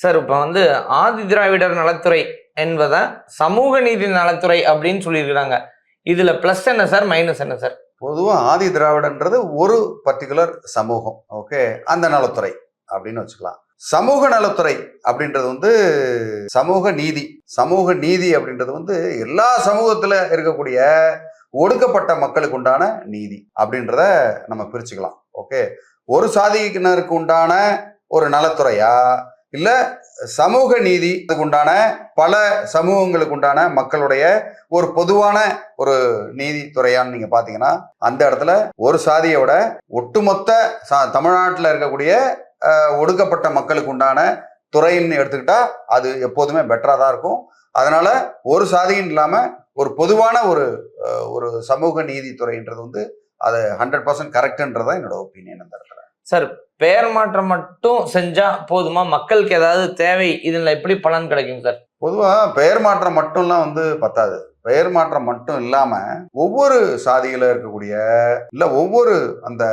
Sir இப்ப ஆதி திராவிடர் நலத்துறை என்பதை சமூக நீதி நலத்துறை அப்படின்னு சொல்லியிருக்கிறாங்க. இதுல பிளஸ் என்ன சார், மைனஸ் என்ன சார்? பொதுவா ஆதி திராவிடன்றது ஒரு பர்டிகுலர் சமூகம். ஓகே, அந்த நலத்துறை அப்படின்னு வச்சுக்கலாம். சமூக நலத்துறை அப்படின்றது சமூக நீதி. சமூக நீதி அப்படின்றது எல்லா சமூகத்துல இருக்கக்கூடிய ஒடுக்கப்பட்ட மக்களுக்கு உண்டான நீதி அப்படின்றத நம்ம பிரிச்சுக்கலாம். ஓகே, ஒரு சாதியினருக்கு உண்டான ஒரு நலத்துறையா இல்ல சமூக நீதி உண்டான பல சமூகங்களுக்கு உண்டான மக்களுடைய ஒரு பொதுவான ஒரு நீதித்துறையான்னு நீங்க பாத்தீங்கன்னா, அந்த இடத்துல ஒரு சாதியோட ஒட்டுமொத்த தமிழ்நாட்டில் இருக்கக்கூடிய ஒடுக்கப்பட்ட மக்களுக்கு உண்டான துறைன்னு எடுத்துக்கிட்டா அது எப்போதுமே பெட்டரா தான் இருக்கும். அதனால ஒரு சாதியின் இல்லாம ஒரு பொதுவான ஒரு சமூக நீதித்துறைன்றது அது 100% கரெக்ட்ன்றதான் என்னோட ஒப்பீனியன் அந்த இடத்துல. சார், பெயர் மாற்றம் மட்டும் செஞ்சா போதுமா? மக்களுக்கு ஏதாவது தேவை, இதுல எப்படி பலன் கிடைக்கும் சார்? பொதுவா பெயர் மாற்றம் மட்டும்லாம் பத்தாது. பெயர் மாற்றம் மட்டும் இல்லாம ஒவ்வொரு சாதியில இருக்கக்கூடிய இல்ல ஒவ்வொரு அந்த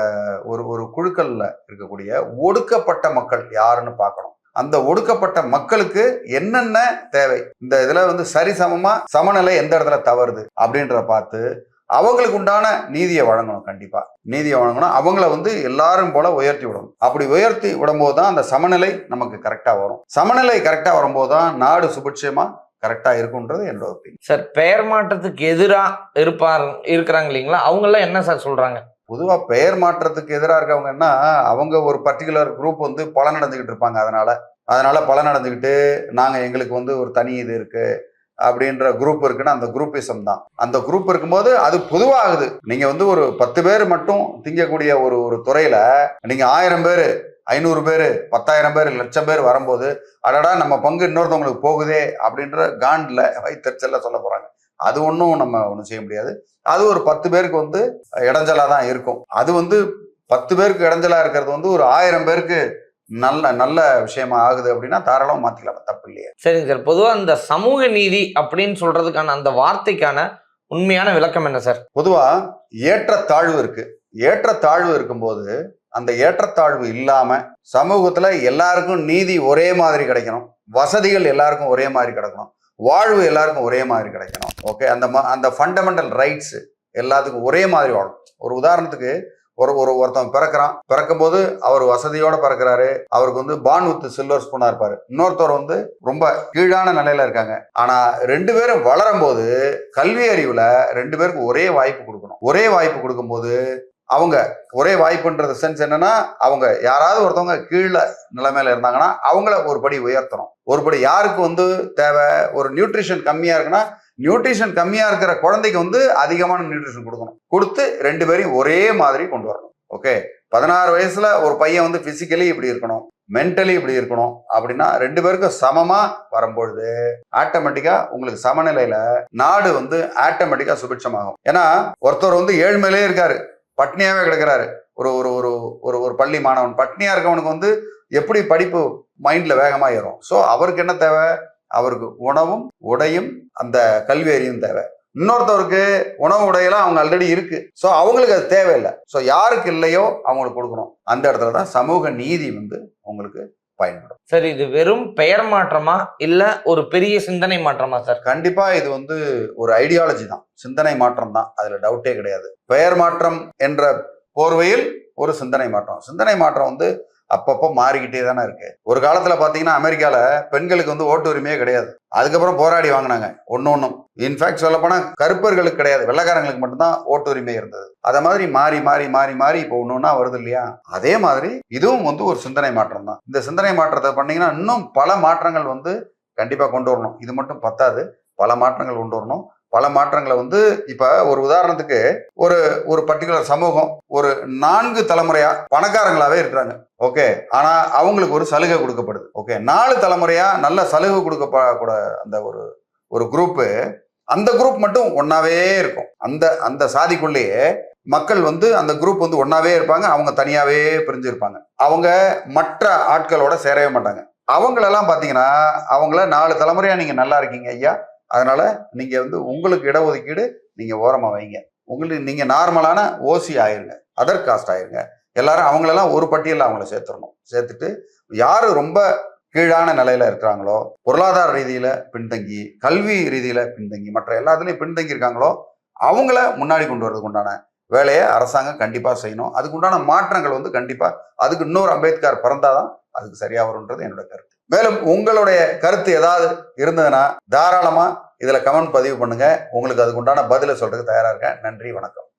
ஒரு குழுக்கள்ல இருக்கக்கூடிய ஒடுக்கப்பட்ட மக்கள் யாருன்னு பார்க்கணும். அந்த ஒடுக்கப்பட்ட மக்களுக்கு என்னென்ன தேவை, இந்த இதுல சரிசமமா சமநிலை எந்த இடத்துல தவறுது அப்படின்றத பார்த்து அவங்களுக்கு உண்டான நீதியை வழங்கணும். கண்டிப்பா நீதியை வழங்கணும். அவங்கள எல்லாரும் போல உயர்த்தி விடணும். அப்படி உயர்த்தி விடும்போது தான் அந்த சமநிலை நமக்கு கரெக்டா வரும். சமநிலை கரெக்டா வரும்போது தான் நாடு சுபிட்சமா கரெக்டா இருக்கும்ன்றது என்னோட ஒப்பீனியன். சார், பெயர் மாற்றத்துக்கு எதிராக இருக்கிறாங்க இல்லைங்களா, அவங்க எல்லாம் என்ன சார் சொல்றாங்க? பொதுவா பெயர் மாற்றத்துக்கு எதிராக இருக்கவங்கன்னா அவங்க ஒரு பர்டிகுலர் குரூப் பலன் அடைஞ்சுக்கிட்டு இருப்பாங்க. அதனால பலன் அடைஞ்சுக்கிட்டு நாங்க எங்களுக்கு ஒரு தனி இது இருக்கு அப்படின்ற குரூப் இருக்குன்னா அந்த குரூப்பிசம் தான். அந்த குரூப் இருக்கும்போது அது பொதுவாகுது. நீங்க ஒரு 10 பேர் மட்டும் திங்கக்கூடிய ஒரு துறையில நீங்க 1000 பேர் 500 பேர் 10,000 பேர் 1,00,000 பேர் வரும்போது அடடா நம்ம பங்கு இன்னொருத்தவங்களுக்கு போகுதே அப்படின்ற காண்டில் வைத்தறிச்சல்ல சொல்ல போறாங்க. அது நம்ம செய்ய முடியாது. அது ஒரு 10 பேருக்கு இடைஞ்சலா தான் இருக்கும். அது 10 பேருக்கு இடைஞ்சலா இருக்கிறது ஒரு 1000 பேருக்கு நல்ல விஷயமா ஆகுது அப்படின்னா தாராளமா மாத்திக்கலாம், தப்பு இல்லையா? சரிங்க சார், பொதுவா இந்த சமூக நீதி அப்படின்னு சொல்றதுக்கான அந்த வார்த்தைக்கான உண்மையான விளக்கம் என்ன சார்? பொதுவா ஏற்றத்தாழ்வு இருக்கு. ஏற்றத்தாழ்வு இருக்கும்போது அந்த ஏற்றத்தாழ்வு இல்லாம சமூகத்துல எல்லாருக்கும் நீதி ஒரே மாதிரி கிடைக்கணும், வசதிகள் எல்லாருக்கும் ஒரே மாதிரி கிடைக்கணும், வாழ்வு எல்லாருக்கும் ஒரே மாதிரி கிடைக்கணும். ஓகே, அந்த ஃபண்டமெண்டல் ரைட்ஸ் எல்லாத்துக்கும் ஒரே மாதிரி வாழும். ஒரு உதாரணத்துக்கு ஒருத்தன் பிறக்கும் போது அவர் வசதியோட பிறக்கிறாரு. அவருக்கு பார்ன் வித் சில்வர் ஸ்பூனா இருப்பாரு. இன்னொருத்தர் ரொம்ப கீழான நிலையில இருக்காங்க. ஆனா 2 பேரும் வளரும் போது கல்வி அறிவுல 2 பேருக்கு ஒரே வாய்ப்பு கொடுக்கணும். ஒரே வாய்ப்பு கொடுக்கும்போது அவங்க ஒரே வாய்ப்புன்றது சென்ஸ் என்னன்னா, அவங்க யாராவது ஒருத்தவங்க கீழே நிலைமையில இருந்தாங்கன்னா அவங்கள ஒரு படி உயர்த்தணும். ஒரு படி யாருக்கு தேவை, ஒரு நியூட்ரிஷன் கம்மியா இருக்குன்னா நியூட்ரிஷன் கம்மியா இருக்கிற குழந்தைக்கு அதிகமான நியூட்ரிஷன் கொடுக்கணும். கொடுத்து 2 பேரையும் ஒரே மாதிரி கொண்டு வரணும். ஓகே, 16 வயசுல ஒரு பையன் பிசிக்கலி இப்படி இருக்கணும், மென்டலி இப்படி இருக்கணும் அப்படின்னா 2 பேருக்கும் சமமா வரும்பொழுது ஆட்டோமேட்டிக்கா உங்களுக்கு சமநிலையில நாடு ஆட்டோமேட்டிக்கா சுபிட்சமாகும். ஏன்னா ஒருத்தர் ஏழ்மையிலே இருக்காரு, பட்னியாவே கிடக்கிறாரு. ஒரு பள்ளி மாணவன் பட்னியா இருக்கவனுக்கு எப்படி படிப்பு மைண்ட்ல வேகமா ஏறும். ஸோ அவருக்கு என்ன தேவை, அவருக்கு உணவும் உடையும் அந்த கல்வி அறிவும் தேவை. இன்னொருத்தவருக்கு உணவு உடையெல்லாம் அவங்க ஆல்ரெடி இருக்கு. ஸோ அவங்களுக்கு அது தேவையில்லை. ஸோ யாருக்கு இல்லையோ அவங்களுக்கு கொடுக்கணும். அந்த இடத்துல தான் சமூக நீதி உங்களுக்கு பயன்படும். சார், இது வெறும் பெயர் மாற்றமா இல்ல ஒரு பெரிய சிந்தனை மாற்றமா சார்? கண்டிப்பா இது ஒரு ஐடியாலஜி தான், சிந்தனை மாற்றம் தான், அதுல டவுட்டே கிடையாது. பெயர் மாற்றம் என்ற போர்வையில் ஒரு சிந்தனை மாற்றம். சிந்தனை மாற்றம் அப்பப்போ மாறிக்கிட்டே தானே இருக்கு. ஒரு காலத்துல பாத்தீங்கன்னா அமெரிக்கால பெண்களுக்கு ஓட்டு உரிமையே கிடையாது. அதுக்கப்புறம் போராடி வாங்கினாங்க ஒன்னும். இன்ஃபேக்ட் சொல்ல போனா கருப்பர்களுக்கு கிடையாது, வெள்ளைக்காரங்களுக்கு மட்டும்தான் ஓட்டு உரிமை இருந்தது. அத மாதிரி மாறி மாறி மாறி மாறி இப்போ ஒன்னொன்னா வருது இல்லையா? அதே மாதிரி இதுவும் ஒரு சிந்தனை மாற்றம் தான். இந்த சிந்தனை மாற்றத்தை பண்ணீங்கன்னா இன்னும் பல மாற்றங்கள் கண்டிப்பா கொண்டு வரணும். இது மட்டும் பத்தாது, பல மாற்றங்கள் கொண்டு வரணும். பல மாற்றங்களை இப்ப ஒரு உதாரணத்துக்கு ஒரு பர்டிகுலர் சமூகம் ஒரு 4 தலைமுறையா பணக்காரங்களாவே இருக்கிறாங்க. ஓகே, ஆனா அவங்களுக்கு ஒரு சலுகை கொடுக்கப்படுது. ஓகே, 4 தலைமுறையா நல்ல சலுகை கொடுக்க அந்த ஒரு குரூப், அந்த குரூப் மட்டும் ஒன்னாவே இருக்கும். அந்த சாதிக்குள்ளேயே மக்கள் அந்த குரூப் ஒன்னாவே இருப்பாங்க. அவங்க தனியாவே பிரிஞ்சிருப்பாங்க. அவங்க மற்ற ஆட்களோட சேரவே மாட்டாங்க. அவங்களெல்லாம் பாத்தீங்கன்னா அவங்கள 4 தலைமுறையா நீங்க நல்லா இருக்கீங்க ஐயா, அதனால நீங்க உங்களுக்கு இடஒதுக்கீடு நீங்க ஓரமா வைங்க, உங்களுக்கு நீங்க நார்மலான ஓசி ஆயிருங்க, அதர் காஸ்ட் ஆயிருங்க, எல்லாரும் அவங்களெல்லாம் ஒரு பட்டியலில் அவங்கள சேர்த்துடணும். சேர்த்துட்டு யாரு ரொம்ப கீழான நிலையில இருக்கிறாங்களோ, பொருளாதார ரீதியில பின்தங்கி, கல்வி ரீதியில பின்தங்கி, மற்ற எல்லாத்துலயும் பின்தங்கி இருக்காங்களோ அவங்கள முன்னாடி கொண்டு வரதுக்கு உண்டான வேலையை அரசாங்கம் கண்டிப்பா செய்யணும். அதுக்கு உண்டான மாற்றங்கள் வந்து கண்டிப்பா அதுக்கு இன்னொரு அம்பேத்கர் பிறந்தாதான் அதுக்கு சரியா வரும்ன்றது என்னோட கருத்து. மேலும் உங்களுடைய கருத்து ஏதாவது இருந்ததுன்னா தாராளமா இதுல கமெண்ட் பதிவு பண்ணுங்க. உங்களுக்கு அதுக்கு உண்டான பதிலை சொல்றதுக்கு தயாரா இருக்கேன். நன்றி, வணக்கம்.